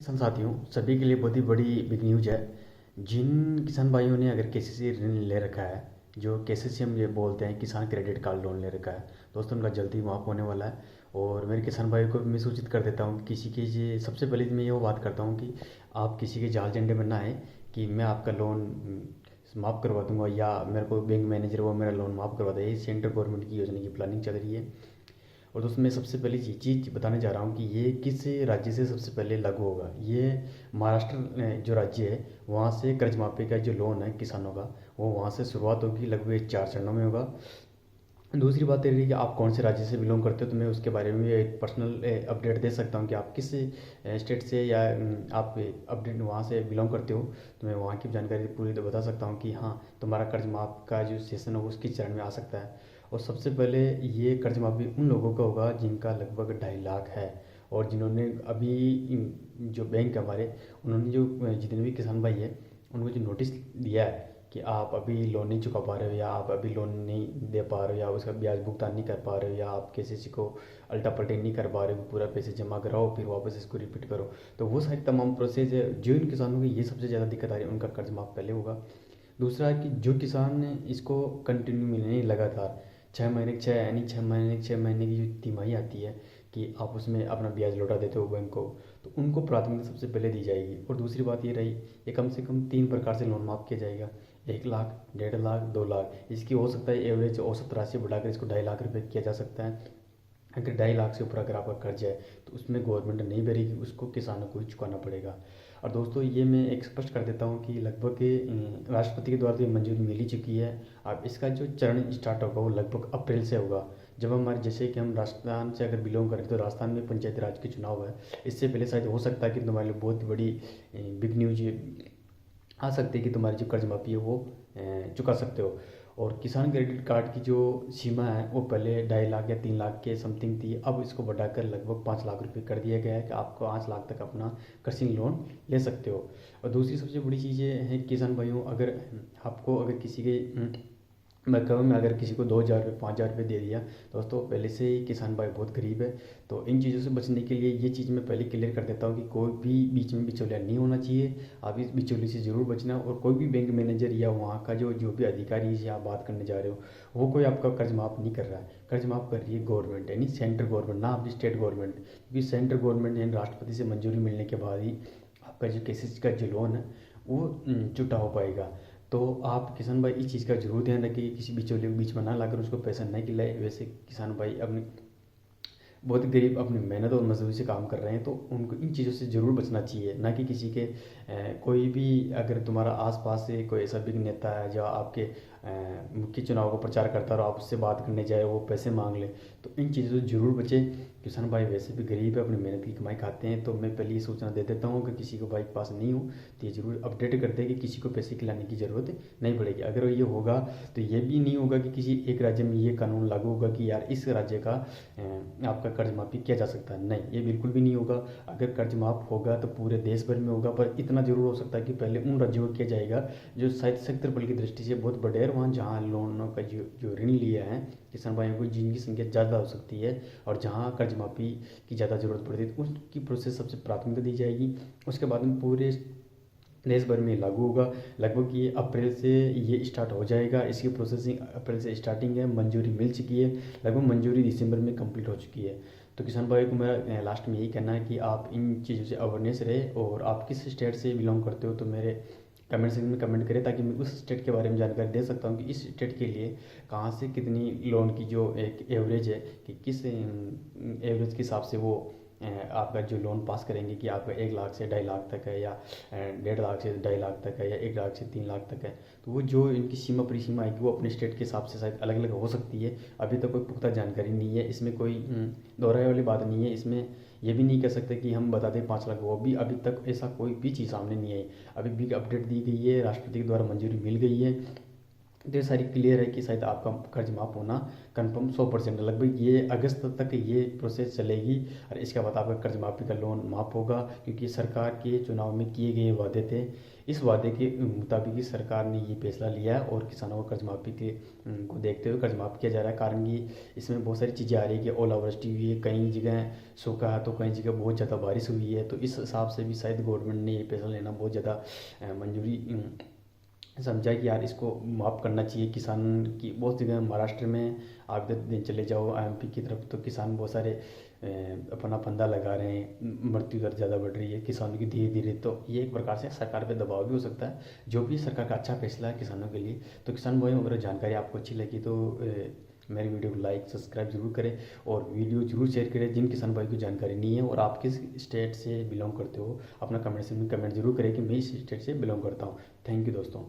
किसान साथियों, सभी के लिए बहुत ही बड़ी बिग न्यूज है। जिन किसान भाइयों ने अगर केसीसी ऋण ले रखा है, जो केसीसी हम ये बोलते हैं किसान क्रेडिट कार्ड लोन ले रखा है, दोस्तों उनका जल्दी माफ़ होने वाला है। और मेरे किसान भाइयों को भी मैं सूचित कर देता हूँ कि किसी के ये सबसे पहले मैं ये बात करता हूँ कि आप किसी के जाल झंडे में ना आए कि मैं आपका लोन माफ़ करवा दूंगा या मेरे को बैंक मैनेजर वो मेरा लोन माफ़ करवा दे। ये सेंट्रल गवर्नमेंट की योजना की प्लानिंग चल रही है। और दोस्तों मैं सबसे पहले ये चीज़ बताने जा रहा हूँ कि ये किस राज्य से सबसे पहले लागू होगा। ये महाराष्ट्र जो राज्य है वहाँ से कर्ज माफी का जो लोन है किसानों का, वो वहाँ से शुरुआत होगी। लगभग 4 चरणों में होगा। दूसरी बात ये रही कि आप कौन से राज्य से बिलोंग करते हो, तो मैं उसके बारे में एक पर्सनल अपडेट दे सकता हूँ कि आप किस स्टेट से या आप अपडेट वहाँ से बिलोंग करते हो, तो मैं वहाँ की जानकारी पूरी तो बता सकता हूँ कि हाँ तुम्हारा कर्ज माफ का जो सेशन हो उसकी चरण में आ सकता है। और सबसे पहले ये कर्ज माफी उन लोगों का होगा जिनका लगभग 2.5 लाख है, और जिन्होंने अभी जो बैंक है हमारे, उन्होंने जो जितने भी किसान भाई है उनको जो नोटिस दिया है कि आप अभी लोन नहीं चुका पा रहे हो या आप अभी लोन नहीं दे पा रहे हो या उसका ब्याज भुगतान नहीं कर पा रहे हो या आप किसी को अल्टा पल्टी नहीं कर पा रहे हो, पूरा पैसे जमा कराओ फिर वापस इसको रिपीट करो। तो वो सारी तमाम प्रोसेस है। जो इन किसानों की ये सबसे ज़्यादा दिक्कत आ रही है उनका कर्ज माफ पहले होगा। दूसरा है कि जो किसान इसको कंटिन्यू मिलने लगातार 6 महीने 6 यानी 6 महीने की जो तिमाही आती है कि आप उसमें अपना ब्याज लौटा देते हो बैंक को, तो उनको प्राथमिकता सबसे पहले दी जाएगी। और दूसरी बात ये रही, ये कम से कम 3 प्रकार से लोन माफ़ किया जाएगा। 1 लाख, 1.5 लाख, 2 लाख। इसकी हो सकता है एवरेज औसत राशि बढ़ाकर इसको 2.5 लाख रुपये किया जा सकता है। अगर 2.5 लाख से ऊपर अगर आपका कर्ज है तो उसमें गवर्नमेंट नहीं भरेगी, उसको किसानों को ही चुकाना पड़ेगा। और दोस्तों ये मैं एक स्पष्ट कर देता हूँ कि लगभग राष्ट्रपति के द्वारा तो ये मंजूरी मिल ही चुकी है। अब इसका जो चरण स्टार्ट होगा वो लगभग अप्रैल से होगा। जब हमारे जैसे कि हम राजस्थान से अगर बिलोंग करें तो राजस्थान में पंचायती राज के चुनाव है। इससे पहले शायद हो सकता है कि तुम्हारे लिए बहुत बड़ी बिग न्यूज आ सकती है कि तुम्हारी जो कर्ज माफी है वो चुका सकते हो। और किसान क्रेडिट कार्ड की जो सीमा है वो पहले 2.5 लाख या 3 लाख के समथिंग थी, अब इसको बढ़ाकर लगभग 5 लाख रुपये कर दिया गया है कि आपको 5 लाख तक अपना कृषि लोन ले सकते हो। और दूसरी सबसे बड़ी चीज़ ये है किसान भाइयों, अगर आपको अगर किसी के मैं अगर किसी को 2,000 रुपये 5,000 रुपये दे दिया, दोस्तों पहले से ही किसान भाई बहुत गरीब है। तो इन चीज़ों से बचने के लिए ये चीज़ मैं पहले क्लियर कर देता हूँ कि कोई भी बीच में बिचौलिया नहीं होना चाहिए। आप इस बिचौली से ज़रूर बचना। और कोई भी बैंक मैनेजर या वहाँ का जो जो भी अधिकारी से आप बात करने जा रहे हो, वो कोई आपका कर्ज माफ़ नहीं कर रहा है। कर्ज माफ़ कर रही है गवर्नमेंट, यानी सेंट्रल गवर्नमेंट, ना आपकी स्टेट गवर्नमेंट। क्योंकि सेंट्रल गवर्नमेंट यानी राष्ट्रपति से मंजूरी मिलने के बाद ही आपका जो केसेस का जो लोन है वो चुकता हो पाएगा। तो आप किसान भाई इस चीज़ का जरूर ध्यान रखिए कि किसी बिचौलिए को बीच में ना लाकर उसको पैसा नहीं खिलाए। वैसे किसान भाई अपनी बहुत गरीब अपनी मेहनत और मजदूरी से काम कर रहे हैं, तो उनको इन चीज़ों से ज़रूर बचना चाहिए। ना कि किसी के कोई भी अगर तुम्हारा आसपास से कोई ऐसा बिग नेता है जो आपके मुख्य चुनाव का प्रचार करता है और आप उससे बात करने जाए वो पैसे मांग ले, तो इन चीज़ों से ज़रूर बचें। किसान भाई वैसे भी गरीब है, अपनी मेहनत की कमाई खाते हैं। तो मैं पहले ये सूचना दे देता हूँ कि किसी को भाई के पास नहीं हो तो ये ज़रूर अपडेट कर दे कि किसी को पैसे खिलाने की ज़रूरत नहीं पड़ेगी। अगर ये होगा तो ये भी नहीं होगा कि किसी एक राज्य में ये कानून लागू होगा कि यार इस राज्य का आपका कर्ज माफ़ी किया जा सकता है। नहीं, ये बिल्कुल भी नहीं होगा। अगर कर्ज माफ़ होगा तो पूरे देश भर में होगा, पर इतना जरूर हो सकता है कि पहले उन राज्यों को किया जाएगा जो शायद क्षेत्रफल की दृष्टि से बहुत बड़े हैं, वहाँ जहाँ लोनों का जो जो ऋण लिया है किसान भाइयों को, जिनकी संख्या ज़्यादा हो सकती है और जहाँ कर्ज माफ़ी की ज़्यादा ज़रूरत पड़ती है, तो उसकी प्रोसेस सबसे प्राथमिकता दी जाएगी। उसके बाद में पूरे देश भर में लागू होगा। लगभग ये अप्रैल से ये स्टार्ट हो जाएगा। इसकी प्रोसेसिंग अप्रैल से स्टार्टिंग है, मंजूरी मिल चुकी है, लगभग मंजूरी दिसंबर में कंप्लीट हो चुकी है। तो किसान भाई को मेरा लास्ट में यही कहना है कि आप इन चीज़ों से अवेयरनेस रहे। और आप किस स्टेट से बिलोंग करते हो तो मेरे कमेंट सेक्शन में कमेंट करें, ताकि मैं उस स्टेट के बारे में जानकारी दे सकता हूँ कि इस स्टेट के लिए कहाँ से कितनी लोन की जो एक एवरेज है कि किस एवरेज के हिसाब से वो आपका जो लोन पास करेंगे कि आपका 1 लाख से 2.5 लाख तक है या 1.5 लाख से 2.5 लाख तक है या 1 लाख से 3 लाख तक है। तो वो जो इनकी सीमा परिसीमा आएगी वो अपने स्टेट के हिसाब से शायद अलग अलग हो सकती है। अभी तक कोई पुख्ता जानकारी नहीं है, इसमें कोई दोहराए वाली बात नहीं है। इसमें ये भी नहीं कह सकते कि हम बता दें 5 लाख, वो भी अभी तक ऐसा कोई भी चीज़ सामने नहीं आई। अभी बिग अपडेट दी गई है, राष्ट्रपति के द्वारा मंजूरी मिल गई है। तो ये सारी क्लियर है कि शायद आपका कर्ज माफ़ होना कंफर्म 100% है। लगभग ये अगस्त तक ये प्रोसेस चलेगी और इसके बाद आपका कर्ज माफ़ी का लोन माफ़ होगा, क्योंकि सरकार के चुनाव में किए गए वादे थे। इस वादे के मुताबिक ही सरकार ने ये फैसला लिया है और किसानों को कर्ज माफ़ी के को देखते हुए कर्ज माफ़ किया जा रहा है। कारण कि इसमें बहुत सारी चीज़ें आ रही है कि ओलावृष्टि हुई है, कई जगह सूखा है तो कई जगह बहुत ज़्यादा बारिश हुई है। तो इस हिसाब से भी शायद गवर्नमेंट ने ये फैसला लेना बहुत ज़्यादा मंजूरी समझा कि यार इसको माफ़ करना चाहिए। किसान की बहुत जगह महाराष्ट्र में आप दिन चले जाओ एमपी की तरफ, तो किसान बहुत सारे अपना फंदा लगा रहे हैं, मृत्यु दर ज़्यादा बढ़ रही है किसानों की धीरे धीरे। तो ये एक प्रकार से सरकार पे दबाव भी हो सकता है, जो भी सरकार का अच्छा फैसला है किसानों के लिए। तो किसान भाइयों, अगर जानकारी आपको अच्छी लगी तो मेरी वीडियो को लाइक सब्सक्राइब जरूर करें और वीडियो जरूर शेयर करें जिन किसान भाई को जानकारी नहीं है। और आप किस स्टेट से बिलोंग करते हो अपना कमेंट सेक्शन में कमेंट जरूर करें कि मैं इस स्टेट से बिलोंग करता हूँ। थैंक यू दोस्तों।